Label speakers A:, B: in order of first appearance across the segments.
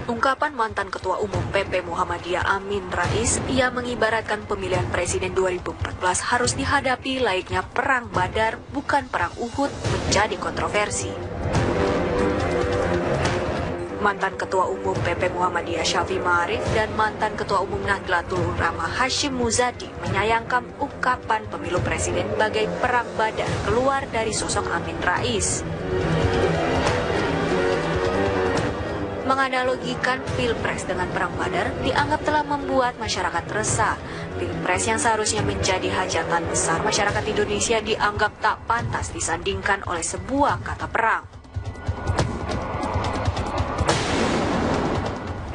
A: Ungkapan mantan Ketua Umum PP Muhammadiyah Amin Rais, ia mengibaratkan pemilihan Presiden 2014 harus dihadapi layaknya Perang Badar, bukan Perang Uhud, menjadi kontroversi. Mantan Ketua Umum PP Muhammadiyah Syafi'i Ma'arif dan mantan Ketua Umum Nahdlatul Ulama Hashim Muzadi menyayangkan ungkapan pemilu Presiden bagai Perang Badar keluar dari sosok Amin Rais. Menganalogikan Pilpres dengan Perang Badar dianggap telah membuat masyarakat resah. Pilpres yang seharusnya menjadi hajatan besar masyarakat Indonesia dianggap tak pantas disandingkan oleh sebuah kata perang.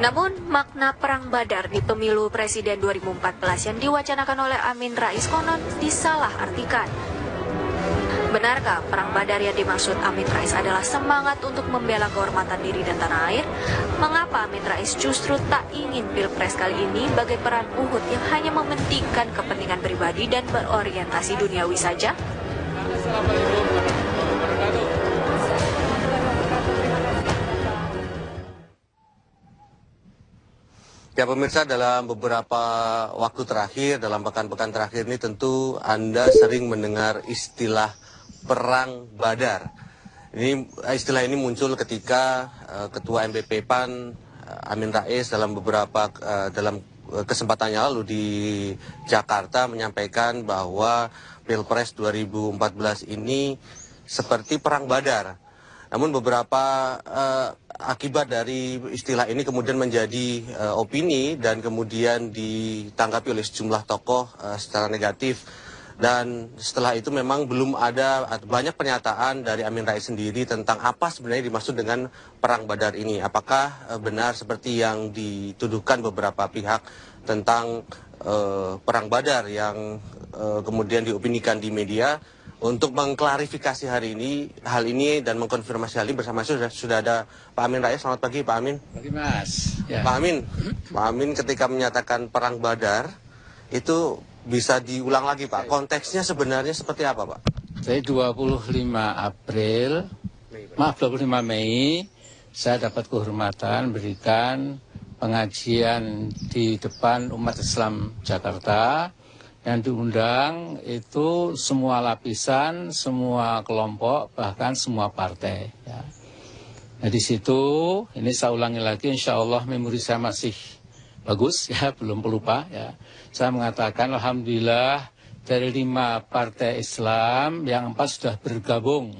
A: Namun, makna Perang Badar di pemilu Presiden 2014 yang diwacanakan oleh Amin Rais konon disalahartikan. Benarkah Perang Badar yang dimaksud Amin Rais adalah semangat untuk membela kehormatan diri dan tanah air? Mengapa Amin Rais justru tak ingin Pilpres kali ini bagai Perang Uhud yang hanya mementingkan kepentingan pribadi dan berorientasi duniawi saja?
B: Ya pemirsa, dalam beberapa waktu terakhir, dalam pekan-pekan terakhir ini tentu Anda sering mendengar istilah Perang Badar. Istilah ini muncul ketika Ketua MPP PAN Amin Rais dalam kesempatannya lalu di Jakarta menyampaikan bahwa Pilpres 2014 ini seperti Perang Badar. Namun beberapa akibat dari istilah ini kemudian menjadi opini dan kemudian ditanggapi oleh sejumlah tokoh secara negatif. Dan setelah itu memang belum ada banyak pernyataan dari Amin Rais sendiri tentang apa sebenarnya dimaksud dengan Perang Badar ini. Apakah benar seperti yang dituduhkan beberapa pihak tentang Perang Badar yang kemudian diopinikan di media? Untuk mengklarifikasi hal ini dan mengkonfirmasi hal ini bersama sudah ada Pak Amin Rais. Selamat pagi Pak Amin.
C: Pagi Mas. Ya.
B: Pak Amin ketika menyatakan Perang Badar itu bisa diulang lagi Pak. Konteksnya sebenarnya seperti apa Pak?
C: Jadi 25 Mei saya dapat kehormatan berikan pengajian di depan umat Islam Jakarta. Yang diundang itu semua lapisan, semua kelompok, bahkan semua partai. Ya. Nah di situ, ini saya ulangi lagi, insya Allah memori saya masih bagus, ya belum pelupa. Ya. Saya mengatakan alhamdulillah dari 5 partai Islam, yang 4 sudah bergabung.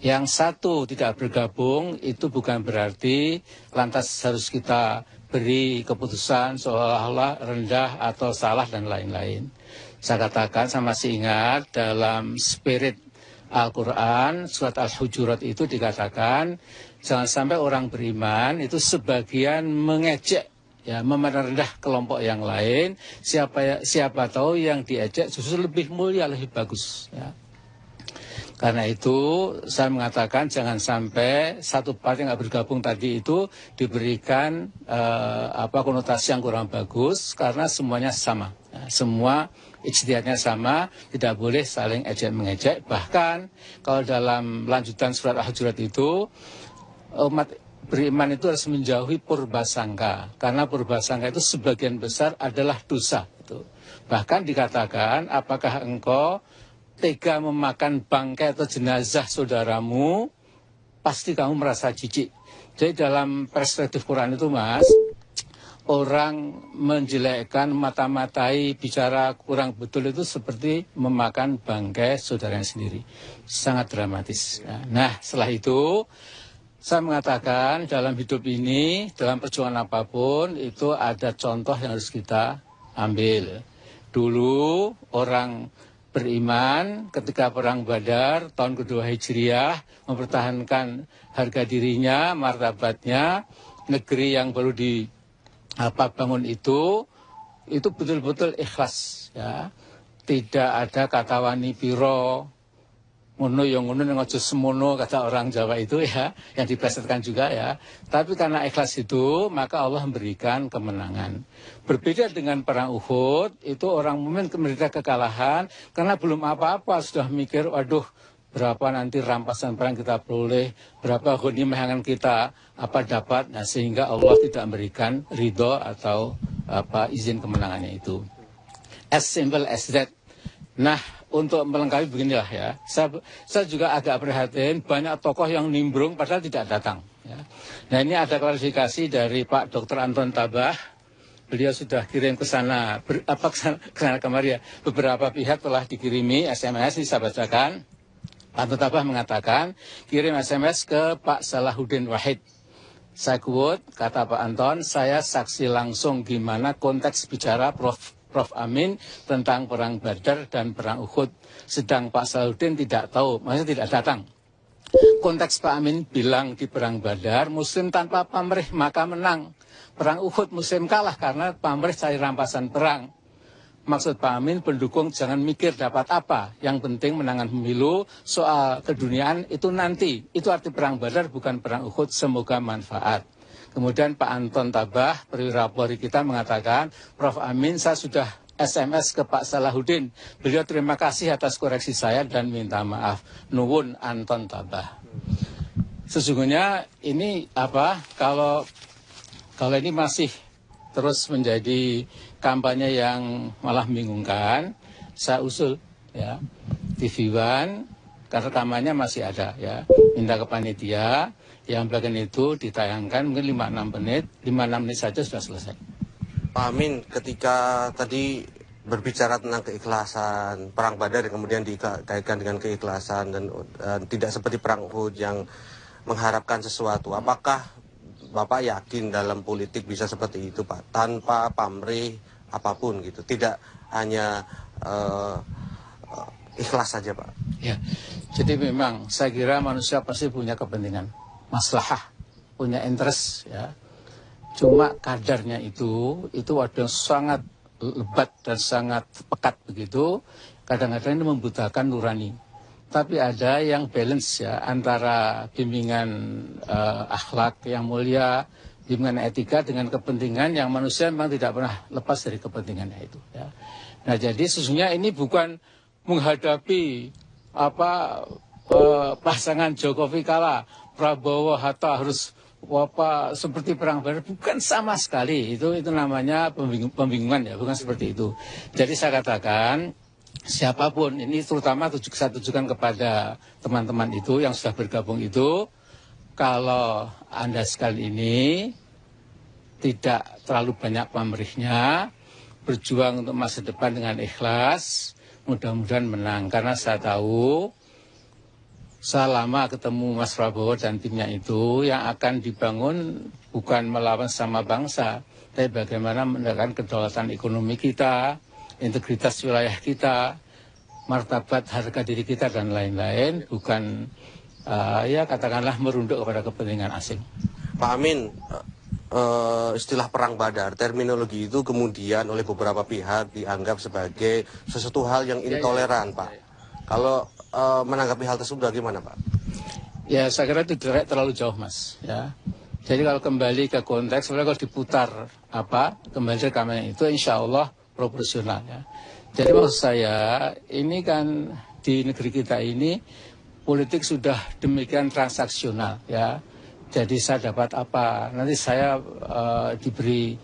C: Yang 1 tidak bergabung itu bukan berarti lantas harus kita beri keputusan seolah-olah rendah atau salah dan lain-lain. Saya katakan, saya masih ingat dalam spirit Al-Quran, surat Al-Hujurat itu dikatakan, jangan sampai orang beriman itu sebagian mengejek, ya, memandang rendah kelompok yang lain, siapa tahu yang diejek justru lebih mulia, lebih bagus. Ya. Karena itu saya mengatakan jangan sampai satu partai yang nggak bergabung tadi itu diberikan konotasi yang kurang bagus karena semuanya sama. Nah, semua ijtihadnya sama, tidak boleh saling ejek-mengejek. Bahkan kalau dalam lanjutan surat Al-Hujurat itu umat beriman itu harus menjauhi purbasangka. Karena purbasangka itu sebagian besar adalah dosa. Bahkan dikatakan apakah engkau tega memakan bangkai atau jenazah saudaramu, pasti kamu merasa jijik. Jadi dalam perspektif Quran itu Mas, orang menjelekkan, mata-matai, bicara kurang betul itu seperti memakan bangkai saudaranya sendiri. Sangat dramatis. Nah setelah itu, saya mengatakan dalam hidup ini, dalam perjuangan apapun, itu ada contoh yang harus kita ambil. Dulu orang beriman ketika Perang Badar tahun kedua Hijriah mempertahankan harga dirinya, martabatnya, negeri yang baru dibangun itu betul-betul ikhlas, ya. Tidak ada kata wani piro, ngono yang ngono yang ojo semono kata orang Jawa itu ya, yang diplesetkan juga ya. Tapi karena ikhlas itu maka Allah memberikan kemenangan. Berbeda dengan perang Uhud, itu orang mukmin menderita kekalahan karena belum apa-apa sudah mikir, waduh berapa nanti rampasan perang kita peroleh, berapa ghanimah yang kita dapat, nah sehingga Allah tidak memberikan ridho atau izin kemenangannya itu. As simple as that. Nah, untuk melengkapi beginilah ya, saya juga agak prihatin banyak tokoh yang nimbrung padahal tidak datang. Ya. Nah, ini ada klarifikasi dari Pak Dr. Anton Tabah. Beliau sudah kirim ke sana, kemari ya. Beberapa pihak telah dikirimi SMS, ini saya bacakan. Pak Anton Tabah mengatakan, kirim SMS ke Pak Salahuddin Wahid. Saya quote, kata Pak Anton, saya saksi langsung gimana konteks bicara Prof. Amin tentang perang Badar dan perang Uhud. Sedang Pak Salahuddin tidak tahu, maksudnya tidak datang. Konteks Pak Amin bilang di perang Badar, Muslim tanpa pamrih maka menang. Perang Uhud Muslim kalah karena pamrih cari rampasan perang. Maksud Pak Amin, pendukung jangan mikir dapat apa. Yang penting menangan pemilu, soal keduniaan itu nanti. Itu arti perang Badar bukan perang Uhud, semoga manfaat. Kemudian Pak Anton Tabah, perwira Polri kita mengatakan, Prof. Amin saya sudah SMS ke Pak Salahuddin. Beliau terima kasih atas koreksi saya dan minta maaf. Nuwun Anton Tabah. Sesungguhnya ini kalau ini masih terus menjadi kampanye yang malah membingungkan, saya usul ya TV One karena rekamannya masih ada ya, minta ke panitia yang bagian itu ditayangkan mungkin 5-6 menit saja sudah selesai.
B: Pak Amin, ketika tadi berbicara tentang keikhlasan perang Badar yang kemudian dikaitkan dengan keikhlasan dan tidak seperti perang Uhud yang mengharapkan sesuatu, apakah Bapak yakin dalam politik bisa seperti itu Pak, tanpa pamrih apapun gitu, tidak hanya ikhlas saja Pak?
C: Ya, jadi memang saya kira manusia pasti punya kepentingan, maslahah, punya interest ya. Cuma kadarnya itu ada yang sangat lebat dan sangat pekat begitu, kadang-kadang ini membutakan nurani. Tapi ada yang balance ya, antara bimbingan akhlak yang mulia, bimbingan etika dengan kepentingan yang manusia memang tidak pernah lepas dari kepentingannya itu. Ya. Nah jadi sesungguhnya ini bukan menghadapi pasangan Jokowi kalah, Prabowo Hatta harus seperti perang Badar, bukan sama sekali. Itu namanya pembingungan ya, bukan seperti itu. Jadi saya katakan, siapapun ini terutama saya tujukan kepada teman-teman itu yang sudah bergabung itu, kalau Anda sekali ini tidak terlalu banyak pamrihnya, berjuang untuk masa depan dengan ikhlas, mudah-mudahan menang. Karena saya tahu saya lama ketemu Mas Prabowo dan timnya itu, yang akan dibangun bukan melawan sama bangsa, tapi bagaimana menegakkan kedaulatan ekonomi kita, integritas wilayah kita, martabat harga diri kita dan lain-lain, bukan ya katakanlah merunduk kepada kepentingan asing.
B: Pak Amin, istilah perang Badar, terminologi itu kemudian oleh beberapa pihak dianggap sebagai sesuatu hal yang intoleran Pak. Kalau menanggapi hal tersebut bagaimana Pak?
C: Ya saya kira itu terlalu jauh Mas ya. Jadi kalau kembali ke konteks, sebenarnya kalau diputar kembali ke rekaman itu insya Allah proporsional ya. Jadi maksud saya ini kan di negeri kita ini politik sudah demikian transaksional ya. Jadi saya dapat apa, nanti saya diberi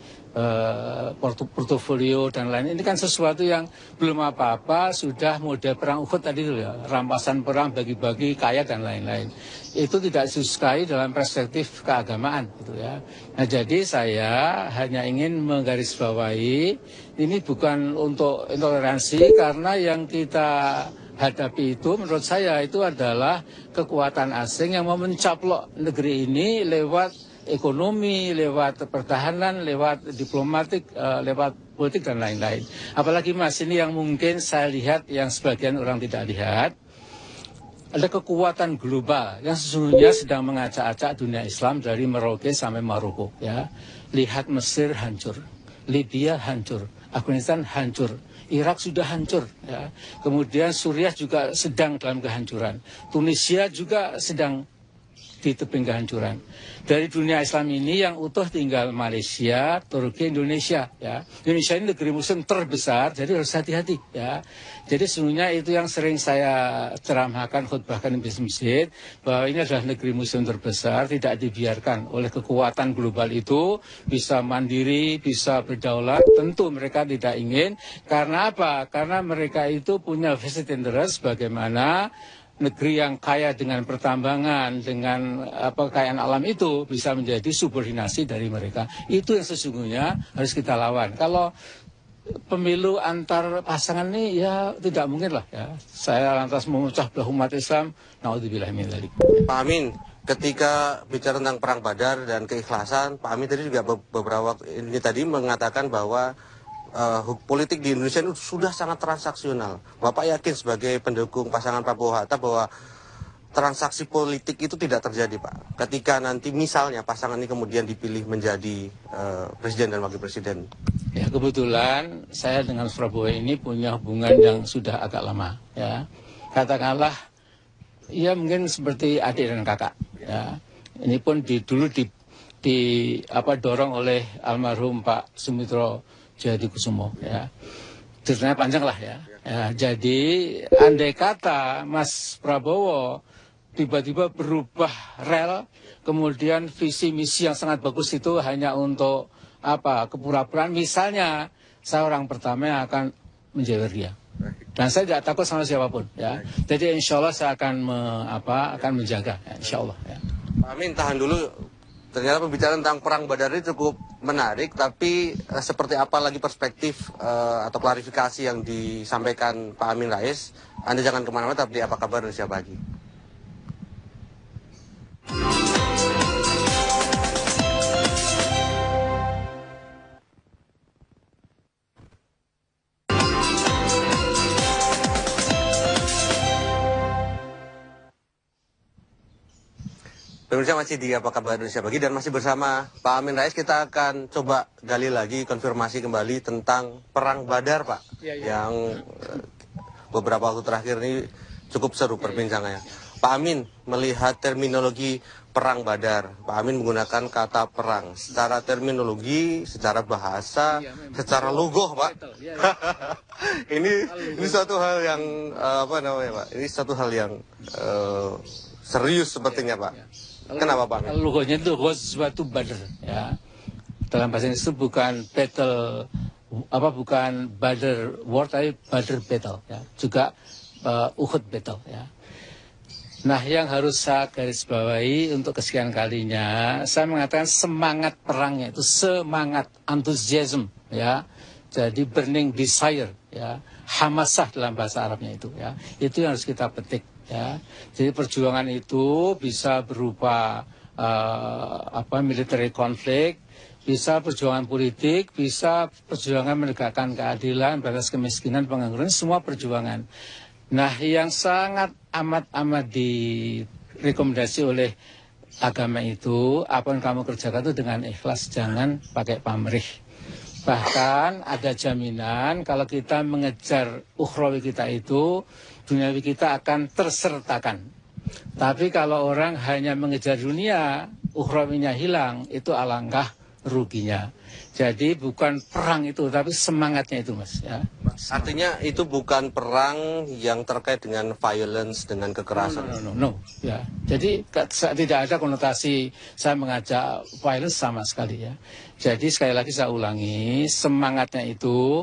C: portofolio dan lain. Ini kan sesuatu yang belum apa-apa sudah model perang Uhud tadi itu ya, rampasan perang bagi-bagi kaya dan lain-lain. Itu tidak disukai dalam perspektif keagamaan gitu ya. Nah jadi saya hanya ingin menggarisbawahi ini bukan untuk intoleransi, karena yang kita hadapi itu menurut saya itu adalah kekuatan asing yang mau mencaplok negeri ini lewat ekonomi, lewat pertahanan, lewat diplomatik, lewat politik dan lain-lain. Apalagi Mas, ini yang mungkin saya lihat yang sebagian orang tidak lihat, ada kekuatan global yang sesungguhnya sedang mengacak-acak dunia Islam dari Merauke sampai Maroko. Ya, lihat Mesir hancur, Libya hancur, Afghanistan hancur, Irak sudah hancur. Ya. Kemudian Suriah juga sedang dalam kehancuran, Tunisia juga sedang di tebing kehancuran. Dari dunia Islam ini yang utuh tinggal Malaysia, Turki, Indonesia. Ya, Indonesia ini negeri Muslim terbesar, jadi harus hati-hati. Ya, jadi sesungguhnya itu yang sering saya ceramahkan, khutbahkan di masjid, bahwa ini adalah negeri Muslim terbesar, tidak dibiarkan oleh kekuatan global itu bisa mandiri, bisa berdaulat. Tentu mereka tidak ingin. Karena apa? Karena mereka itu punya vested interest bagaimana negeri yang kaya dengan pertambangan, dengan kekayaan alam itu bisa menjadi subordinasi dari mereka. Itu yang sesungguhnya harus kita lawan. Kalau pemilu antar pasangan ini ya tidak mungkin lah ya. Saya lantas memecah belah umat Islam, naudzubillah min dzalik.
B: Pak Amin, ketika bicara tentang perang Badar dan keikhlasan, Pak Amin tadi juga beberapa waktu ini tadi mengatakan bahwa politik di Indonesia itu sudah sangat transaksional. Bapak yakin sebagai pendukung pasangan Prabowo Hatta bahwa transaksi politik itu tidak terjadi, Pak? Ketika nanti misalnya pasangan ini kemudian dipilih menjadi presiden dan wakil presiden.
C: Ya, kebetulan saya dengan Prabowo ini punya hubungan yang sudah agak lama. Ya, katakanlah, ya mungkin seperti adik dan kakak. Ya, ini pun dulu dorong oleh almarhum Pak Sumitro Djahadikusumo, ya. Ceritanya panjang lah ya. Jadi andai kata Mas Prabowo tiba-tiba berubah rel, kemudian visi misi yang sangat bagus itu hanya untuk kepura-puraan, misalnya saya orang pertama yang akan menjewer dia. Dan saya tidak takut sama siapapun, ya. Jadi insya Allah saya akan menjaga, ya, insya Allah. Ya.
B: Pak Amin, tahan dulu. Ternyata pembicaraan tentang perang Badar ini cukup menarik, tapi seperti apa lagi perspektif atau klarifikasi yang disampaikan Pak Amin Rais? Anda jangan kemana-mana, tetap di Apa Kabar Indonesia Pagi. Pemirsa masih di Apa Kabar Indonesia Pagi dan masih bersama Pak Amin Rais. Kita akan coba gali lagi, konfirmasi kembali tentang Perang Badar, Pak. Yang beberapa waktu terakhir ini cukup seru perbincangannya. Pak Amin melihat terminologi Perang Badar. Pak Amin menggunakan kata perang. Secara terminologi, secara bahasa, secara logo, Pak. ini suatu hal yang, Pak? Ini suatu hal yang serius sepertinya, Pak. Kenapa, Pak?
C: Logonya itu Ghazwatu Badr, ya. Dalam bahasa Inggris itu bukan battle, bukan Badr war, tapi Badr battle, ya. Juga Uhud battle, ya. Nah, yang harus saya garis bawahi untuk kesekian kalinya, saya mengatakan semangat perangnya itu semangat enthusiasm, ya. Jadi burning desire, ya. Hamasah dalam bahasa Arabnya itu, ya. Itu yang harus kita petik. Ya, jadi perjuangan itu bisa berupa military konflik, bisa perjuangan politik, bisa perjuangan menegakkan keadilan, batas kemiskinan, pengangguran, semua perjuangan. Nah, yang sangat amat direkomendasi oleh agama itu, apa yang kamu kerjakan itu dengan ikhlas, jangan pakai pamrih. Bahkan ada jaminan kalau kita mengejar ukhrawi kita itu, duniawi kita akan tersertakan. Tapi kalau orang hanya mengejar dunia, ukhrawinya hilang, itu alangkah ruginya. Jadi bukan perang itu, tapi semangatnya itu, Mas. Ya.
B: Artinya itu bukan perang yang terkait dengan violence, dengan kekerasan.
C: No. Ya. Jadi tidak ada konotasi saya mengajak violence sama sekali, ya. Jadi sekali lagi saya ulangi, semangatnya itu,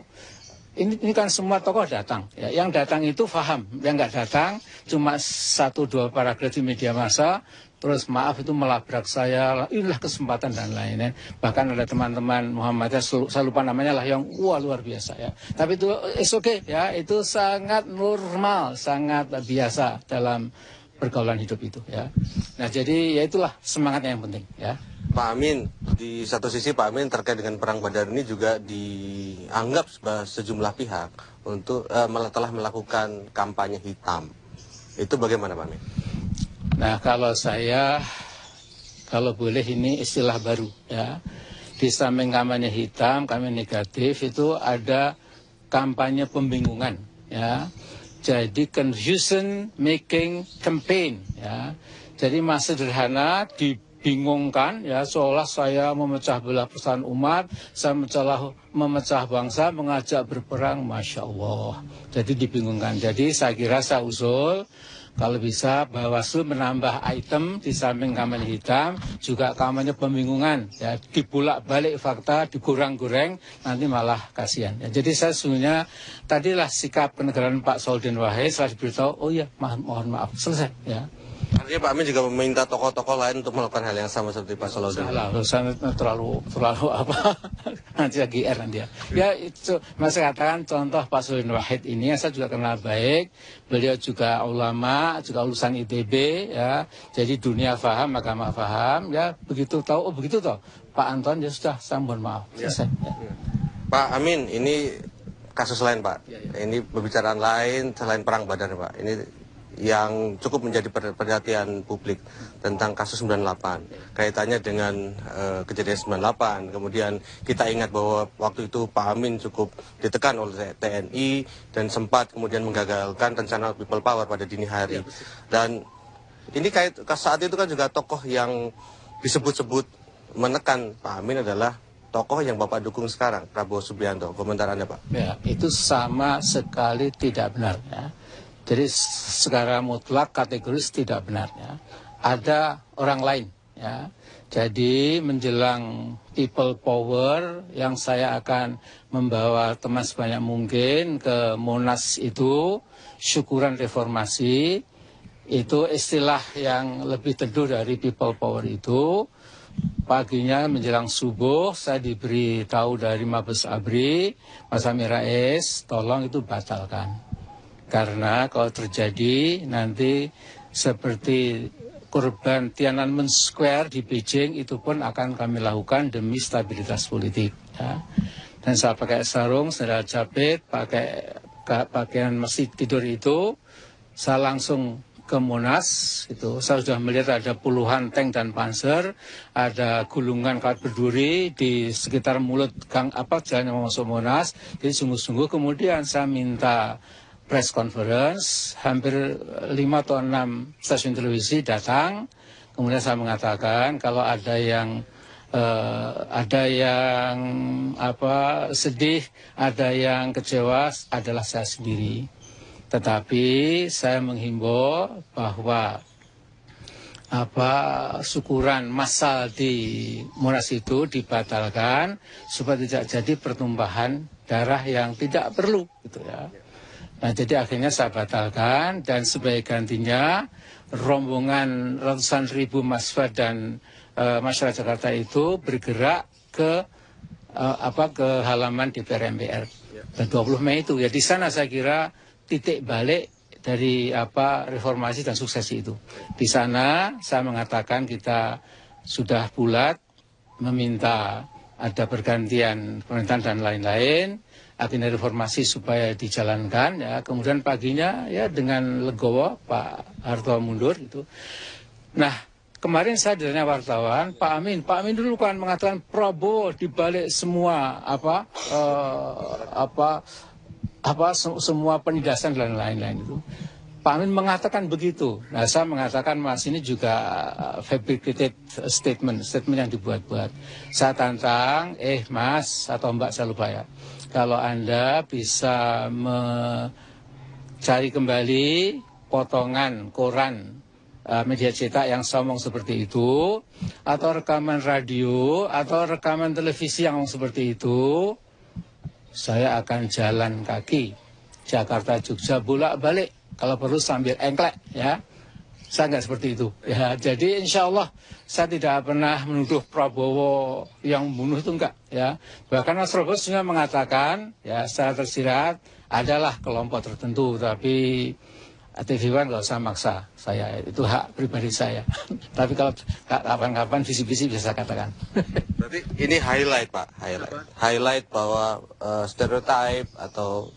C: ini kan semua tokoh datang, ya. Yang datang itu paham, yang nggak datang cuma 1-2 paragraf di media massa, terus maaf itu melabrak saya, inilah kesempatan dan lain-lain. Bahkan ada teman-teman Muhammadiyah, saya lupa namanya lah, yang luar biasa, ya. Tapi itu okay, ya, itu sangat normal, sangat biasa dalam pergaulan hidup itu, ya. Nah, jadi ya itulah semangatnya yang penting, ya.
B: Pak Amin, di satu sisi Pak Amin terkait dengan Perang Badar ini juga dianggap sejumlah pihak untuk telah melakukan kampanye hitam. Itu bagaimana, Pak Amin?
C: Nah, kalau boleh ini istilah baru, ya. Di samping kampanye hitam, kampanye negatif, itu ada kampanye pembingungan, ya. Jadi confusion making campaign, ya. Jadi mas sederhana dibingungkan ya, seolah saya memecah belah persatuan umat, saya memecah bangsa, mengajak berperang, Masya Allah. Jadi dibingungkan. Jadi saya kira saya usul, kalau bisa Bawaslu menambah item di samping kampanye hitam, juga kampanye pembingungan. Ya, dibulak-balik fakta, digoreng-goreng, nanti malah kasihan. Ya, jadi saya sesungguhnya, tadilah sikap kenegaraan Pak Saudin Wahid, setelah diberitahu, oh iya, mohon maaf, selesai. Ya.
B: Artinya Pak Amin juga meminta tokoh-tokoh lain untuk melakukan hal yang sama seperti Pak Salahuddin.
C: Salah, terlalu apa? Nanti lagi nanti ya. Ya itu, Mas katakan contoh Pak Saudin Wahid ini, saya juga kenal baik. Beliau juga ulama, juga lulusan ITB, ya. Jadi dunia paham, agama paham, ya. Begitu tahu, oh begitu toh. Pak Anton ya sudah, saya mohon maaf. Selesai. Ya.
B: Pak Amin, ini kasus lain Pak. Ini pembicaraan lain selain perang Badar Pak. Ini yang cukup menjadi perhatian publik tentang kasus 98, kaitannya dengan kejadian 98. Kemudian kita ingat bahwa waktu itu Pak Amin cukup ditekan oleh TNI dan sempat kemudian menggagalkan rencana People Power pada dini hari. Dan ini saat itu kan juga tokoh yang disebut-sebut menekan Pak Amin adalah tokoh yang Bapak dukung sekarang, Prabowo Subianto. Komentar Anda Pak?
C: Ya, itu sama sekali tidak benar ya. Jadi secara mutlak kategoris tidak benarnya. Ada orang lain ya. Jadi menjelang People Power yang saya akan membawa teman sebanyak mungkin ke Monas itu, syukuran reformasi, itu istilah yang lebih teduh dari People Power itu. Paginya menjelang subuh saya diberi tahu dari Mabes ABRI, Mas Amin Rais, tolong itu batalkan. Karena kalau terjadi nanti seperti korban Tiananmen Square di Beijing, itu pun akan kami lakukan demi stabilitas politik. Ya. Dan saya pakai sarung, sandal jepit, pakai pakaian masih tidur itu, saya langsung ke Monas. Itu saya sudah melihat ada puluhan tank dan panser, ada gulungan kawat berduri di sekitar mulut gang jalan yang masuk Monas. Jadi sungguh-sungguh kemudian saya minta press conference, hampir 5 atau 6 stasiun televisi datang. Kemudian saya mengatakan kalau ada yang sedih, ada yang kecewa, adalah saya sendiri. Tetapi saya menghimbau bahwa syukuran massal di Monas itu dibatalkan supaya tidak jadi pertumpahan darah yang tidak perlu, gitu ya. Nah, jadi akhirnya saya batalkan dan sebagai gantinya rombongan ratusan ribu mahasiswa dan masyarakat Jakarta itu bergerak ke halaman DPR MPR. Dan 20 Mei itu ya, di sana saya kira titik balik dari reformasi dan suksesi itu. Di sana saya mengatakan kita sudah bulat meminta ada pergantian pemerintahan dan lain-lain, agenda reformasi supaya dijalankan ya. Kemudian paginya ya dengan legowo Pak Harto mundur itu. Nah, kemarin saya ditanya wartawan, Pak Amin dulu kan mengatakan Prabowo dibalik semua semua penindasan dan lain-lain itu. Pak Amin mengatakan begitu. Nah, saya mengatakan Mas ini juga fabricated statement yang dibuat-buat. Saya tantang, Mas atau Mbak saya lupa ya. Kalau Anda bisa mencari kembali potongan koran media cetak yang ngomong seperti itu, atau rekaman radio, atau rekaman televisi yang ngomong seperti itu, saya akan jalan kaki Jakarta Jogja bolak-balik, kalau perlu sambil engklek ya. Saya nggak seperti itu ya. Jadi insya Allah saya tidak pernah menuduh Prabowo yang membunuh, itu enggak ya. Bahkan Mas Prabowo juga mengatakan ya secara tersirat adalah kelompok tertentu, tapi TV One nggak usah maksa saya, itu hak pribadi saya. Tapi kalau kapan-kapan visi-visi bisa saya katakan.
B: Berarti ini highlight Pak, highlight bahwa stereotype atau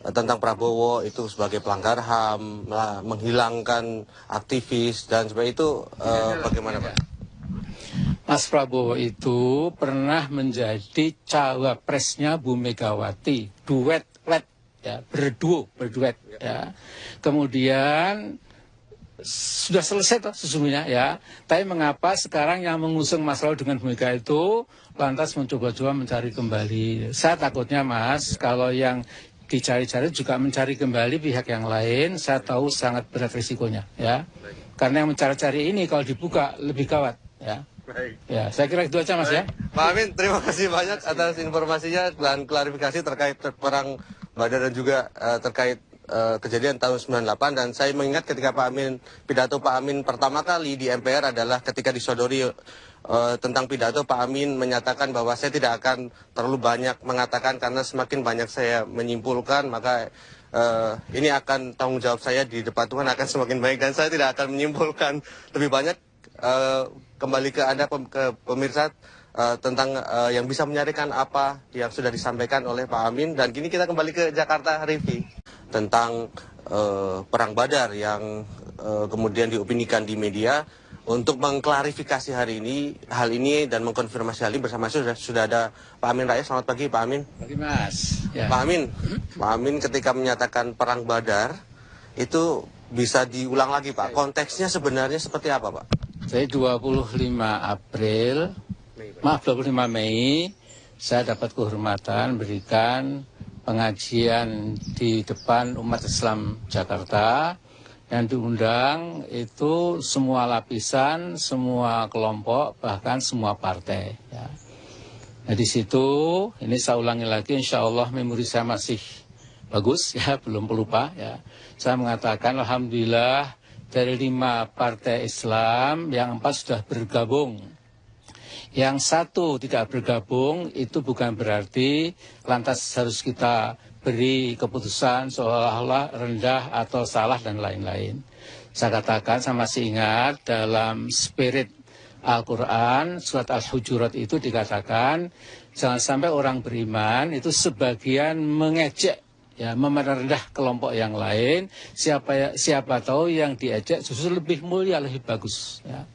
B: tentang Prabowo itu sebagai pelanggar HAM, menghilangkan aktivis dan sebagainya itu bagaimana Pak?
C: Mas Prabowo itu pernah menjadi cawapresnya Bu Megawati, duet ya, berduet ya. Kemudian sudah selesai toh sesungguhnya ya. Tapi mengapa sekarang yang mengusung masalah dengan Bu Mega itu lantas mencoba-coba mencari kembali? Saya takutnya Mas, kalau yang dicari-cari juga mencari kembali pihak yang lain, saya tahu sangat berat risikonya ya. Karena yang mencari-cari ini kalau dibuka lebih gawat ya.
B: Baik.
C: Ya, saya kira itu aja Mas ya.
B: Pak Amin, terima kasih banyak atas informasinya dan klarifikasi terkait perang Badar dan juga terkait kejadian tahun 98. Dan saya mengingat ketika pidato Pak Amin pertama kali di MPR adalah ketika disodori tentang pidato, Pak Amin menyatakan bahwa saya tidak akan terlalu banyak mengatakan karena semakin banyak saya menyimpulkan maka ini akan tanggung jawab saya di depan Tuhan akan semakin baik dan saya tidak akan menyimpulkan lebih banyak. Kembali ke Anda ke pemirsa tentang yang bisa menyarikan apa yang sudah disampaikan oleh Pak Amin. Dan kini kita kembali ke Jakarta, Rivi, tentang Perang Badar yang kemudian diopinikan di media. Untuk mengklarifikasi hal ini dan mengkonfirmasi hal ini bersama saya sudah ada Pak Amin Rais. Selamat pagi Pak Amin.
C: Pagi Mas. Ya.
B: Pak Amin ketika menyatakan Perang Badar itu bisa diulang lagi Pak. Konteksnya sebenarnya seperti apa Pak?
C: Jadi 25 Mei, saya dapat kehormatan berikan pengajian di depan umat Islam Jakarta yang diundang itu semua lapisan, semua kelompok, bahkan semua partai. Ya. Nah di situ, ini saya ulangi lagi, insya Allah memori saya masih bagus, ya belum pelupa. Ya. Saya mengatakan alhamdulillah dari 5 partai Islam yang 4 sudah bergabung. Yang 1 tidak bergabung itu bukan berarti lantas harus kita beri keputusan seolah-olah rendah atau salah dan lain-lain. Saya katakan, saya masih ingat dalam spirit Al-Quran, surat Al-Hujurat itu dikatakan, jangan sampai orang beriman itu sebagian mengejek, ya, memandang rendah kelompok yang lain. Siapa tahu yang diejek justru lebih mulia, lebih bagus. Ya.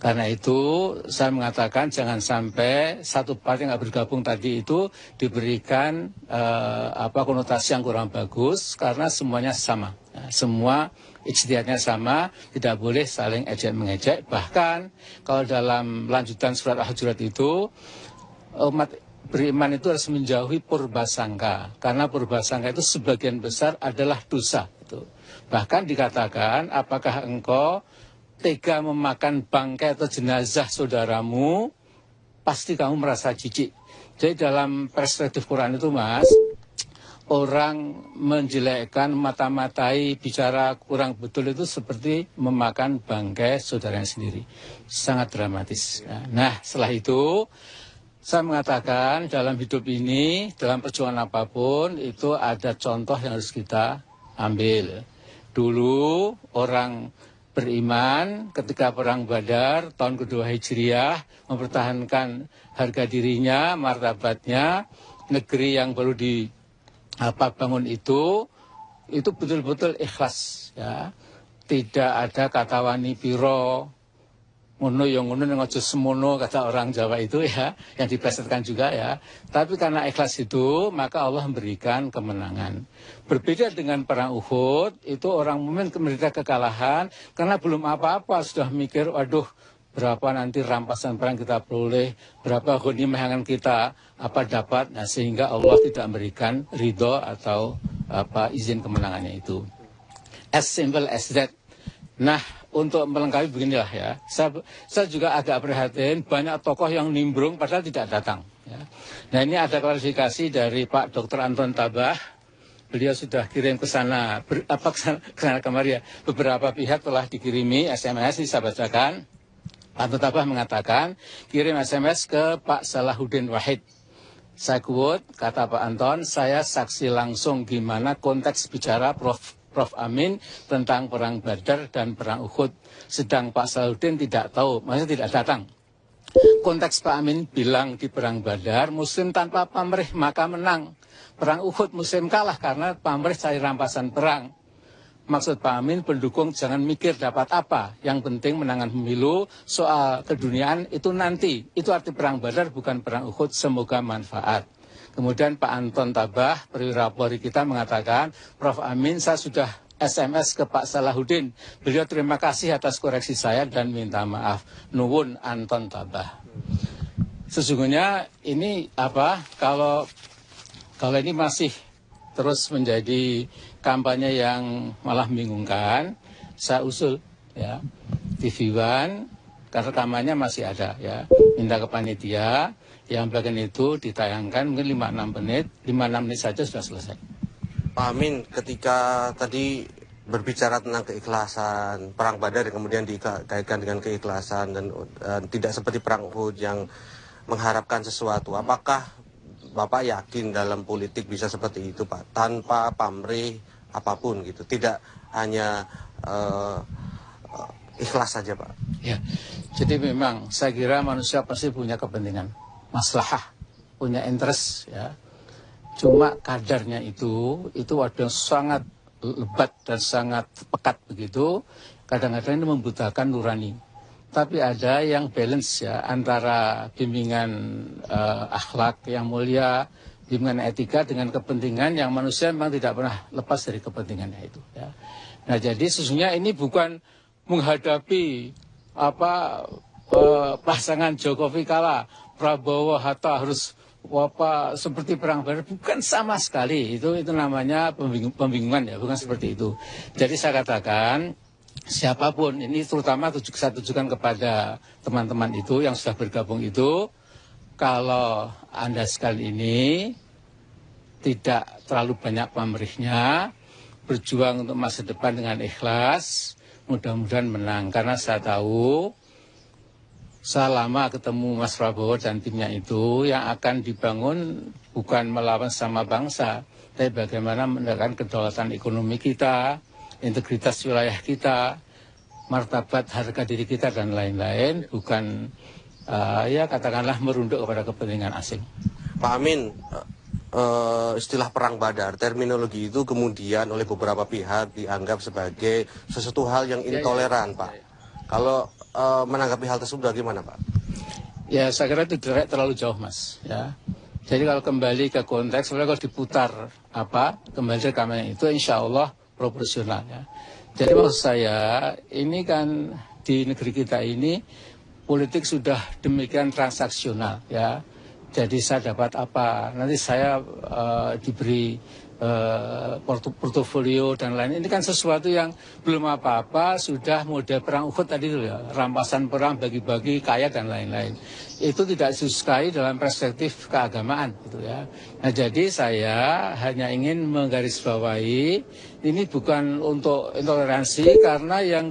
C: Karena itu saya mengatakan jangan sampai satu partai yang nggak bergabung tadi itu diberikan konotasi yang kurang bagus karena semuanya sama. Ya, semua ijtihadnya sama, tidak boleh saling ejek-mengejek. Bahkan kalau dalam lanjutan surat Al-Hujurat itu umat beriman itu harus menjauhi purbasangka, karena purbasangka itu sebagian besar adalah dosa. Bahkan dikatakan, apakah engkau tega memakan bangkai atau jenazah saudaramu, pasti kamu merasa jijik. Jadi dalam perspektif Quran itu Mas, orang menjelekkan, mata-matai, bicara kurang betul itu seperti memakan bangkai saudaranya sendiri. Sangat dramatis. Nah setelah itu, saya mengatakan dalam hidup ini, dalam perjuangan apapun, itu ada contoh yang harus kita ambil. Dulu orang beriman ketika Perang Badar tahun kedua Hijriah, mempertahankan harga dirinya, martabatnya, negeri yang baru dibangun itu betul-betul ikhlas. Ya. Tidak ada kata wani piro, ngono yang ngono yang ojo semono kata orang Jawa itu ya, yang diplesetkan juga ya. Tapi karena ikhlas itu maka Allah memberikan kemenangan. Berbeda dengan perang Uhud, itu orang mukmin menderita kekalahan karena belum apa-apa sudah mikir, waduh berapa nanti rampasan perang kita peroleh, berapa ghanimah yang kita dapat. Nah, sehingga Allah tidak memberikan ridho atau izin kemenangannya itu. As simple as that. Nah, untuk melengkapi beginilah ya, saya juga agak prihatin banyak tokoh yang nimbrung padahal tidak datang. Ya. Nah ini ada klarifikasi dari Pak Dr. Anton Tabah, beliau sudah kirim ke sana, kemari ya, beberapa pihak telah dikirimi SMS, ini saya bacakan. Pak Anton Tabah mengatakan, kirim SMS ke Pak Salahuddin Wahid. Saya quote, kata Pak Anton, saya saksi langsung gimana konteks bicara Prof. Amin tentang Perang Badar dan Perang Uhud. Sedang Pak Salahuddin tidak tahu, maksudnya tidak datang. Konteks Pak Amin bilang di Perang Badar, Muslim tanpa pamrih maka menang. Perang Uhud Muslim kalah karena pamrih cari rampasan perang. Maksud Pak Amin, pendukung jangan mikir dapat apa. Yang penting menangan pemilu, soal keduniaan itu nanti. Itu arti Perang Badar bukan Perang Uhud, semoga manfaat. Kemudian Pak Anton Tabah, perwira Polri kita mengatakan, Prof. Amin saya sudah SMS ke Pak Salahuddin. Beliau terima kasih atas koreksi saya dan minta maaf. Nuwun Anton Tabah. Sesungguhnya ini kalau ini masih terus menjadi kampanye yang malah membingungkan, saya usul ya TV One karena rekamannya masih ada ya, minta ke panitia yang bagian itu ditayangkan mungkin 5-6 menit saja sudah selesai.
B: Pak Amin, ketika tadi berbicara tentang keikhlasan, perang Badar yang kemudian dikaitkan dengan keikhlasan dan tidak seperti perang Uhud yang mengharapkan sesuatu, apakah Bapak yakin dalam politik bisa seperti itu, Pak, tanpa pamrih apapun gitu, tidak hanya ikhlas saja, Pak?
C: Ya, jadi memang saya kira manusia pasti punya kepentingan, maslahah, punya interest ya. Cuma kadarnya itu ada yang sangat lebat dan sangat pekat begitu, kadang-kadang ini membutakan nurani. Tapi ada yang balance ya, antara bimbingan akhlak yang mulia, bimbingan etika dengan kepentingan yang manusia memang tidak pernah lepas dari kepentingannya itu ya. Nah jadi sesungguhnya ini bukan menghadapi pasangan Jokowi kalah, Prabowo Hatta harus seperti perang Badar, bukan sama sekali. Itu namanya pembingungan ya, bukan seperti itu. Jadi saya katakan siapapun ini, terutama saya tujukan kepada teman-teman itu yang sudah bergabung itu, kalau Anda sekali ini tidak terlalu banyak pamrihnya, berjuang untuk masa depan dengan ikhlas, mudah-mudahan menang. Karena saya tahu saya lama ketemu Mas Prabowo dan timnya itu, yang akan dibangun bukan melawan sama bangsa, tapi bagaimana menegakkan kedaulatan ekonomi kita, integritas wilayah kita, martabat harga diri kita dan lain-lain, bukan ya katakanlah merunduk kepada kepentingan asing.
B: Pak Amin, istilah perang Badar, terminologi itu kemudian oleh beberapa pihak dianggap sebagai sesuatu hal yang intoleran, Pak. Kalau menanggapi hal tersebut bagaimana, Pak?
C: Ya saya kira itu terlalu jauh, Mas ya. Jadi kalau kembali ke konteks, sebenarnya kalau diputar kembali rekamannya itu insya Allah proporsional ya. Jadi maksud saya ini kan di negeri kita ini politik sudah demikian transaksional ya. Jadi saya dapat apa, nanti saya diberi portofolio dan lain. Ini kan sesuatu yang belum apa-apa, sudah model perang Uhud tadi itu ya, rampasan perang, bagi-bagi kaya dan lain-lain. Itu tidak disukai dalam perspektif keagamaan gitu ya. Nah jadi saya hanya ingin menggarisbawahi ini bukan untuk intoleransi, karena yang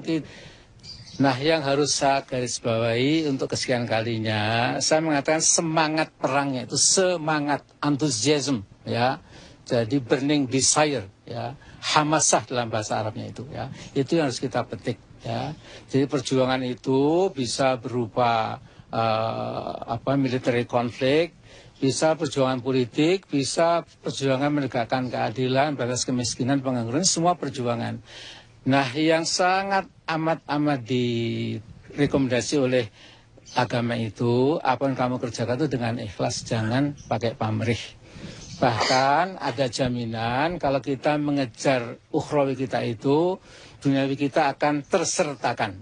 C: harus saya garisbawahi untuk kesekian kalinya, saya mengatakan semangat perangnya itu semangat antusiasme ya. Jadi burning desire ya, hamasah dalam bahasa Arabnya itu ya. Itu yang harus kita petik ya. Jadi perjuangan itu bisa berupa military conflict, bisa perjuangan politik, bisa perjuangan menegakkan keadilan, batas kemiskinan, pengangguran, semua perjuangan. Nah, yang sangat amat direkomendasi oleh agama itu, apa yang kamu kerjakan itu dengan ikhlas, jangan pakai pamrih. Bahkan ada jaminan kalau kita mengejar ukhrawi kita itu, duniawi kita akan tersertakan.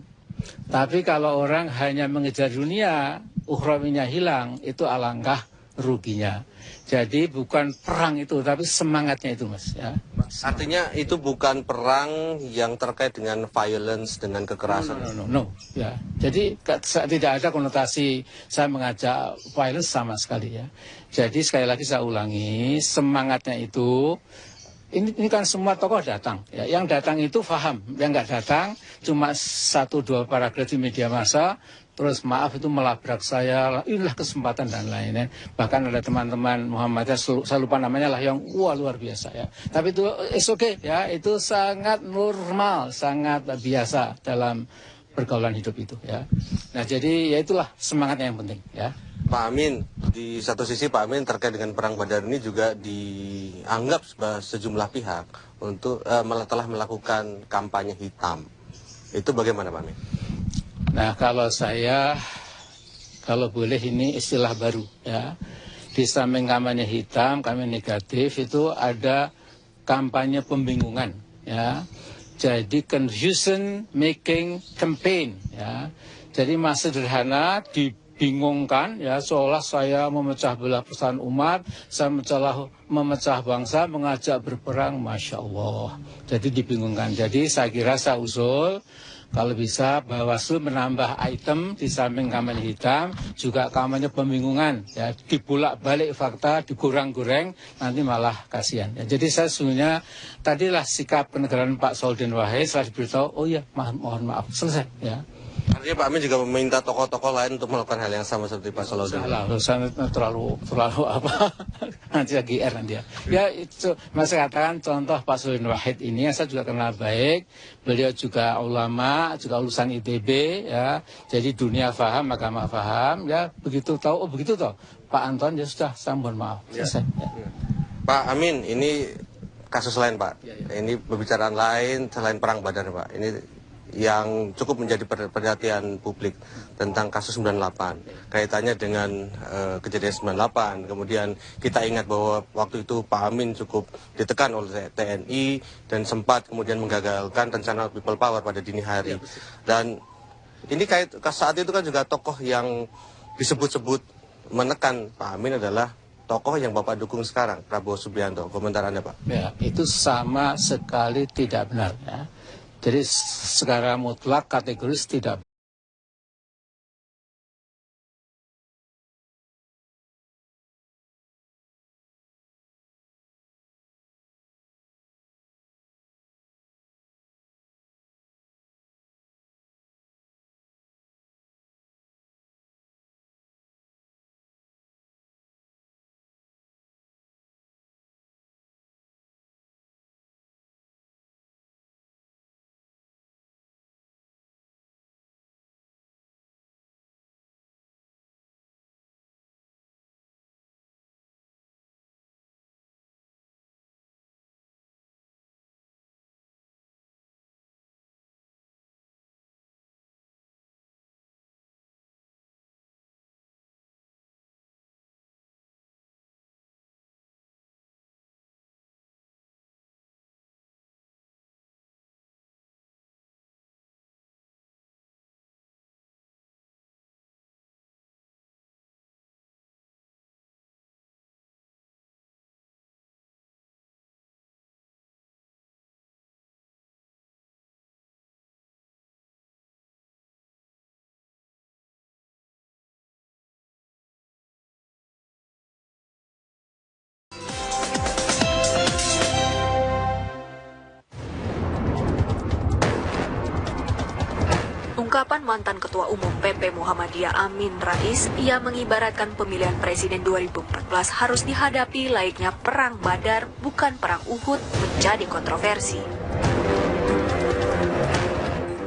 C: Tapi kalau orang hanya mengejar dunia, ukhrawinya hilang, itu alangkah ruginya. Jadi bukan perang itu, tapi semangatnya itu, Mas ya.
B: Artinya itu bukan perang yang terkait dengan violence, dengan kekerasan.
C: No. Ya. Jadi tidak ada konotasi saya mengajak violence sama sekali ya. Jadi sekali lagi saya ulangi, semangatnya itu, ini kan semua tokoh datang ya. Yang datang itu paham, yang nggak datang cuma 1-2 paragraf di media massa, terus maaf itu melabrak saya, inilah kesempatan dan lain-lain. Bahkan ada teman-teman Muhammadiyah, saya lupa namanya lah, yang luar biasa ya. Tapi itu it's okay ya, itu sangat normal, sangat biasa dalam pergaulan hidup itu ya. Nah jadi ya itulah semangatnya yang penting ya.
B: Pak Amin, di satu sisi Pak Amin terkait dengan perang Badar ini juga dianggap sejumlah pihak untuk telah melakukan kampanye hitam. Itu bagaimana, Pak Amin?
C: Nah kalau boleh ini istilah baru ya. Di samping kampanye hitam, kampanye negatif itu ada kampanye pembingungan ya. jadi confusion making campaign, ya. Jadi mas sederhana dibingungkan, ya, seolah saya memecah belah persatuan umat, saya memecah bangsa, mengajak berperang, masya Allah. Jadi dibingungkan. Jadi saya kira saya usul, kalau bisa Bawaslu menambah item di samping kampanye hitam, juga kampanye pembingungan, ya, dibulak-balik fakta, digoreng-goreng, nanti malah kasihan. Ya, jadi saya sesungguhnya tadilah sikap penegaran Pak Saudin Wahid setelah diberitahu, oh ya, mohon maaf, selesai, ya.
B: Artinya Pak Amin juga meminta tokoh-tokoh lain untuk melakukan hal yang sama seperti Pak Salahuddin.
C: Terlalu apa? Nanti lagi nanti ya. Ya itu mas katakan contoh Pak Saudin Wahid ini yang saya juga kenal baik. Beliau juga ulama, juga lulusan ITB, ya. Jadi dunia paham, agama paham, ya. Begitu tahu, oh begitu toh. Pak Anton ya sudah, saya mohon maaf. Selesai. Ya.
B: Pak Amin, ini kasus lain Pak.
C: Ya, ya.
B: Ini pembicaraan lain selain perang Badar Pak. Ini yang cukup menjadi perhatian publik tentang kasus 98, kaitannya dengan kejadian 98. Kemudian kita ingat bahwa waktu itu Pak Amin cukup ditekan oleh TNI dan sempat kemudian menggagalkan rencana People Power pada dini hari. Dan ini saat itu kan juga tokoh yang disebut-sebut menekan Pak Amin adalah tokoh yang Bapak dukung sekarang, Prabowo Subianto. Komentar Anda Pak?
C: Ya, itu sama sekali tidak benar, ya. Jadi secara mutlak kategoris tidak.
A: Ungkapan mantan Ketua Umum PP Muhammadiyah Amin Rais, ia mengibaratkan pemilihan Presiden 2014 harus dihadapi layaknya Perang Badar, bukan Perang Uhud, menjadi kontroversi.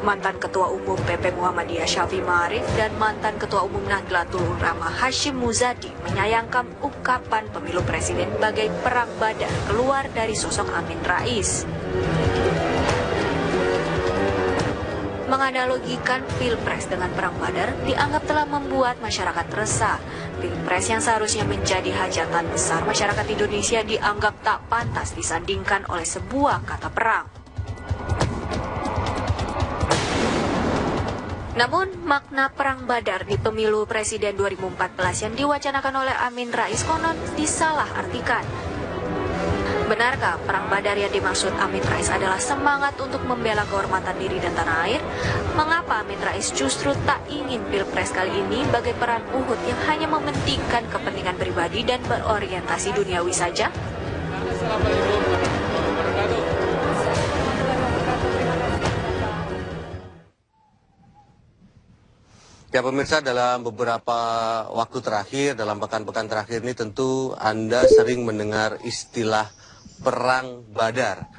A: Mantan Ketua Umum PP Muhammadiyah Syafi'i Ma'arif dan mantan Ketua Umum Nahdlatul Ulama Hashim Muzadi menyayangkan ungkapan pemilu Presiden bagai Perang Badar keluar dari sosok Amin Rais. Menganalogikan Pilpres dengan Perang Badar dianggap telah membuat masyarakat resah. Pilpres yang seharusnya menjadi hajatan besar masyarakat Indonesia dianggap tak pantas disandingkan oleh sebuah kata perang. Namun, makna Perang Badar di pemilu Presiden 2014 yang diwacanakan oleh Amin Rais konon disalahartikan. Benarkah Perang Badar yang dimaksud Amin Rais adalah semangat untuk membela kehormatan diri dan tanah air? Mengapa Amin Rais justru tak ingin Pilpres kali ini bagai perang Uhud yang hanya mementingkan kepentingan pribadi dan berorientasi duniawi saja?
B: Ya pemirsa, dalam beberapa waktu terakhir, dalam pekan-pekan terakhir ini tentu Anda sering mendengar istilah Perang Badar.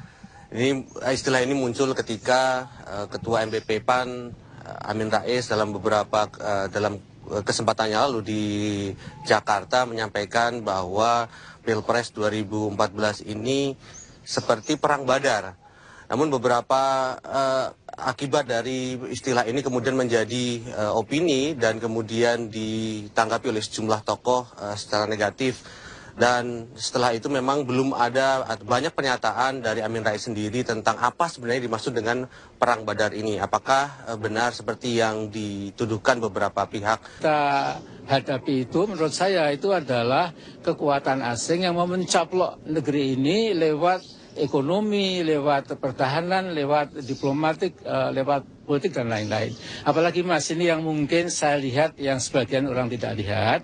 B: Istilah ini muncul ketika Ketua MPP PAN Amin Rais dalam kesempatannya lalu di Jakarta menyampaikan bahwa Pilpres 2014 ini seperti Perang Badar. Namun beberapa akibat dari istilah ini kemudian menjadi opini dan kemudian ditanggapi oleh sejumlah tokoh secara negatif. Dan setelah itu memang belum ada banyak pernyataan dari Amin Rais sendiri tentang apa sebenarnya dimaksud dengan Perang Badar ini. Apakah benar seperti yang dituduhkan beberapa pihak?
C: Kita hadapi itu menurut saya itu adalah kekuatan asing yang mau mencaplok negeri ini lewat ekonomi, lewat pertahanan, lewat diplomatik, lewat politik dan lain-lain. Apalagi Mas, ini yang mungkin saya lihat yang sebagian orang tidak lihat,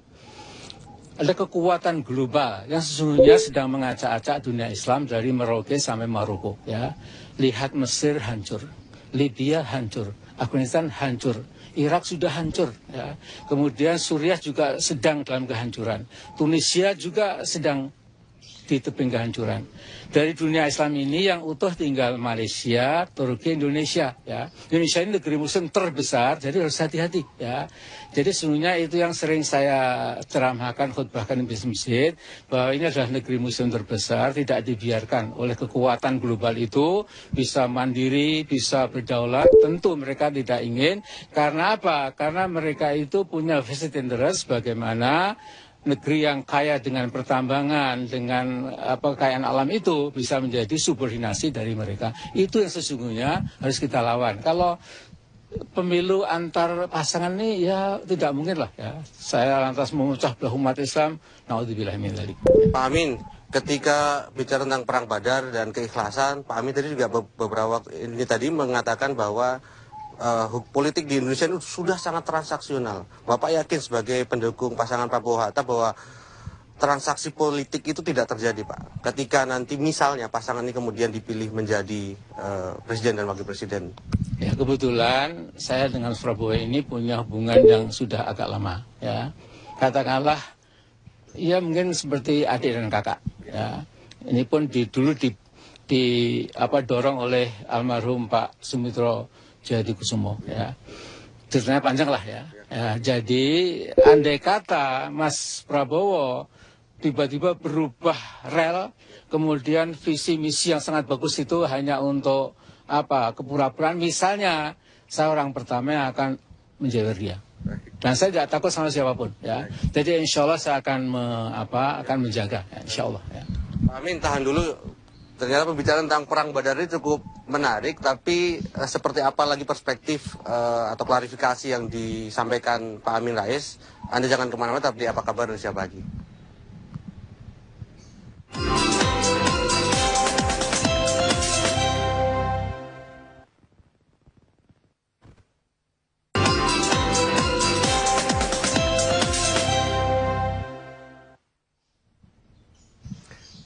C: ada kekuatan global yang sesungguhnya sedang mengacak-acak dunia Islam dari Merauke sampai Maroko. Ya, lihat Mesir hancur, Libya hancur, Afghanistan hancur, Irak sudah hancur. Ya. Kemudian Suriah juga sedang dalam kehancuran, Tunisia juga sedang di tebing kehancuran. Dari dunia Islam ini yang utuh tinggal Malaysia, Turki, Indonesia. Ya. Indonesia ini negeri muslim terbesar, jadi harus hati-hati. Ya. Jadi sesungguhnya itu yang sering saya ceramahkan, khutbahkan di masjid, bahwa ini adalah negeri muslim terbesar, tidak dibiarkan oleh kekuatan global itu bisa mandiri, bisa berdaulat. Tentu mereka tidak ingin. Karena apa? Karena mereka itu punya vested interest bagaimana negeri yang kaya dengan pertambangan, dengan kekayaan alam itu bisa menjadi subordinasi dari mereka. Itu yang sesungguhnya harus kita lawan. Kalau pemilu antar pasangan ini ya tidak mungkin lah ya. Saya lantas memecah belah umat Islam, naudzubillah min dzalik.
B: Pak Amin, ketika bicara tentang Perang Badar dan keikhlasan, Pak Amin tadi juga beberapa waktu ini tadi mengatakan bahwa politik di Indonesia itu sudah sangat transaksional. Bapak yakin sebagai pendukung pasangan Prabowo Hatta bahwa transaksi politik itu tidak terjadi, Pak? Ketika nanti misalnya pasangan ini kemudian dipilih menjadi presiden dan wakil presiden.
C: Ya, kebetulan saya dengan Prabowo ini punya hubungan yang sudah agak lama. Ya, katakanlah, ya mungkin seperti adik dan kakak. Ya, ini pun dulu dorong oleh almarhum Pak Sumitro Djahadikusumo, ya. Ceritanya panjang lah ya. Jadi andai kata Mas Prabowo tiba-tiba berubah rel, kemudian visi misi yang sangat bagus itu hanya untuk kepura-puraan, misalnya saya orang pertama yang akan menjewer dia. Dan saya tidak takut sama siapapun, ya. Jadi insya Allah saya akan menjaga, ya, insya Allah. Ya.
B: Pak Amin, tahan dulu. Ternyata pembicaraan tentang Perang Badar ini cukup menarik, tapi seperti apa lagi perspektif atau klarifikasi yang disampaikan Pak Amin Rais? Anda jangan kemana-mana, tapi apa kabar Indonesia Pagi?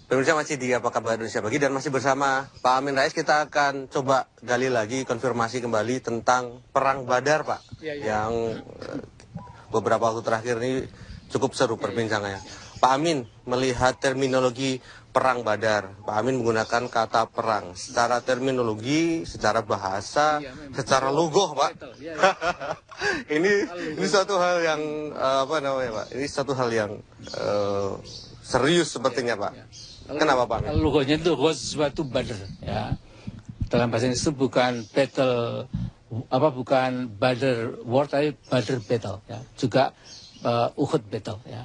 B: Pemirsa masih di Apa Kabar Indonesia Pagi dan masih bersama Pak Amin Rais. Kita akan coba gali lagi, konfirmasi kembali tentang Perang Badar, Pak. Yang beberapa waktu terakhir ini cukup seru perbincangannya. Pak Amin, melihat terminologi Perang Badar, Pak Amin menggunakan kata perang. Secara terminologi, secara bahasa, secara logo, Pak. Ini suatu hal yang, Pak? Ini suatu hal yang serius sepertinya, Pak. Kenapa, Pak?
C: Logonya itu Ghazwatu Badr, ya. Dalam bahasa Inggris itu bukan battle, bukan Badr war, tapi Badr battle, ya. Juga Uhud battle, ya.